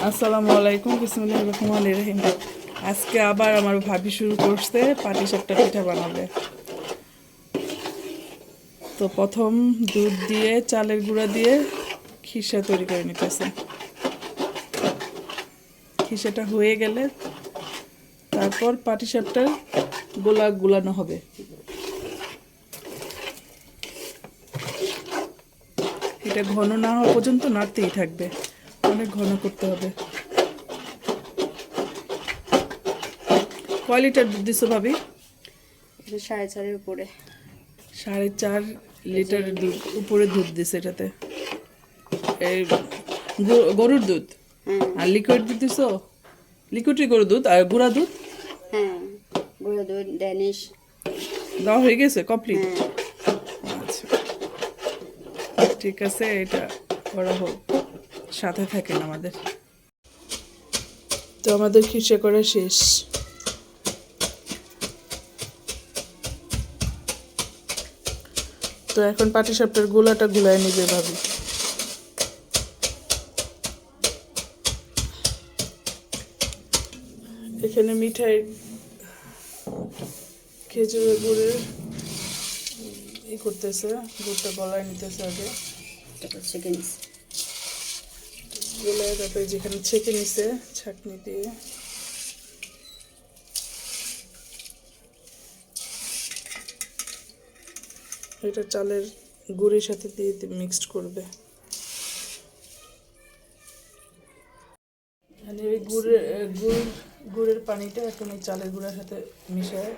আসসালামু আলাইকুম, বিসমিল্লাহির রহমানির রহিম। আজকে আবার আমার ভাবি শুরু করছে পাটিসাপটা পিঠা বানাবে। তো প্রথম দুধ দিয়ে চালের গুঁড়া দিয়ে খিসা তৈরি করে নিতেছে। খিসাটা হয়ে গেলে তারপর পাটিসাপটার গোলা গুলানো হবে। এটা ঘন না হওয়া পর্যন্ত নাড়তেই থাকবে, অনেক ঘন করতে হবে। কয় লিটার দুধ দিছো ভাবি? 4.5-এর উপরে। 4.5 লিটার দুধ উপরে দুধ দিছে এটাতে। এই গরুর দুধ আর লিকুইড দুধ দিছো? লিকুইডই গরুর দুধ আর গুঁড়া দুধ হ্যাঁ, গুঁড়ো দুধ, ড্যানিশ দেওয়া হয়ে গেছে কমপ্লিট। হ্যাঁ। আচ্ছা, ঠিক আছে, এটা করা হোক, সাথে থাকেন আমাদের। তো আমাদের খিসে করা শেষ। তো এখন পাটিসাপটার গোলাটা গুলায় নিবে ভাবি। এখানে মিঠাই খেজুরের গুড়ের করতেছে, গুড়টা গলায় নিতেছে আগে, তারপর ছেঁকে নিস। গলায় তারপরে যেখানে ছেঁকে নিছে ছাঁকনি দিয়ে এটা চালের গুড়ের সাথে দিয়ে মিক্সড করবে। মানে এই গুড়ের পানিটা এখন এই চালের গুঁড়ার সাথে মিশায়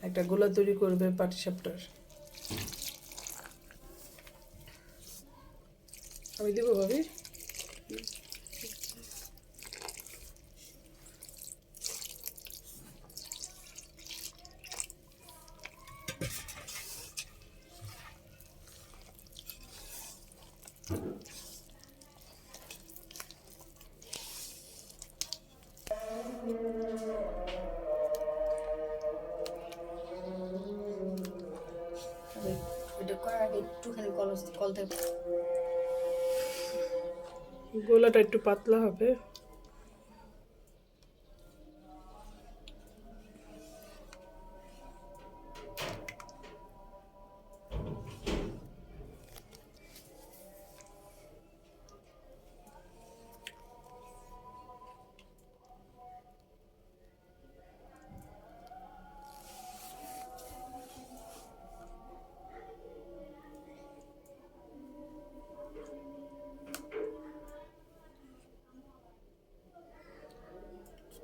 একটা গোলা তৈরি করবে পাটিসাপটার। আমি দেবো ভাবি? এটা করার আগে একটুখানি কল থেকে গোলাটা একটু পাতলা হবে।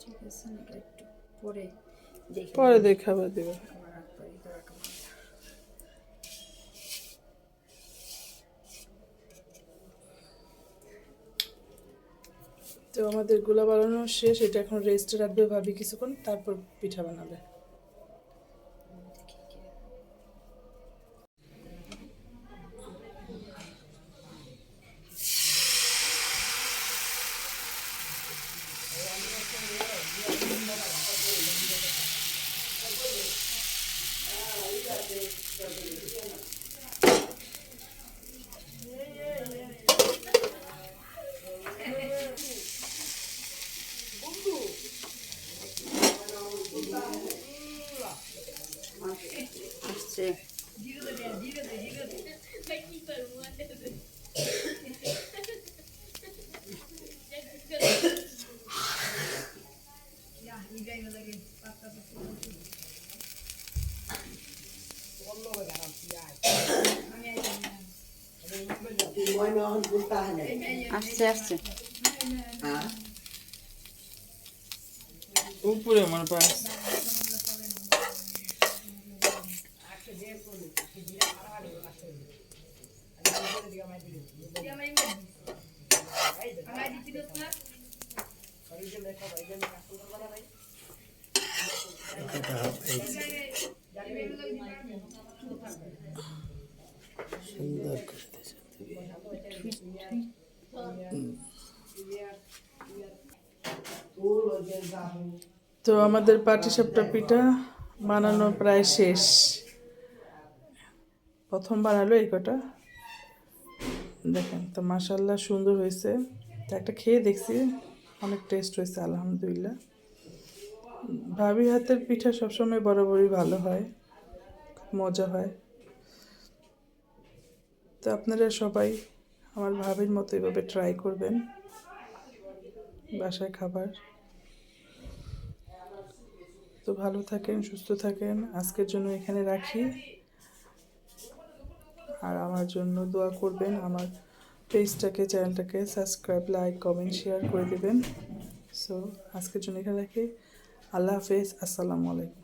ঠিক আছে, এটা একটু পরে দেখে পরে দেখাবার দেবে। তো আমাদের গোলা বানানো শেষ, এটা এখন রেস্টে রাখবে ভাবি কিছুক্ষণ, তারপর পিঠা বানাবে। আসছে। আসছে আসছে উপরে আমার পাশ সুন্দর করতেছে। তো আমাদের পাটিসাপটা পিঠা বানানো প্রায় শেষ। প্রথম বানালো এই কটা, দেখেন তো মাশাআল্লাহ সুন্দর হয়েছে। তো একটা খেয়ে দেখছি, অনেক টেস্ট হয়েছে আলহামদুলিল্লাহ। ভাবি হাতের পিঠা সবসময় বরাবরই ভালো হয়, খুব মজা হয়। তো আপনারা সবাই আমার ভাবির মতো এভাবে ট্রাই করবেন বাসায় খাবার। তো ভালো থাকেন, সুস্থ থাকেন। আজকের জন্য এখানে রাখি। আর আমার জন্য দোয়া করবেন, আমার পেজটাকে, চ্যানেলটাকে সাবস্ক্রাইব, লাইক, কমেন্ট, শেয়ার করে দেবেন। সো আজকের জন্য এখানে রাখি। আল্লাহ হাফেজ, আসসালামু আলাইকুম।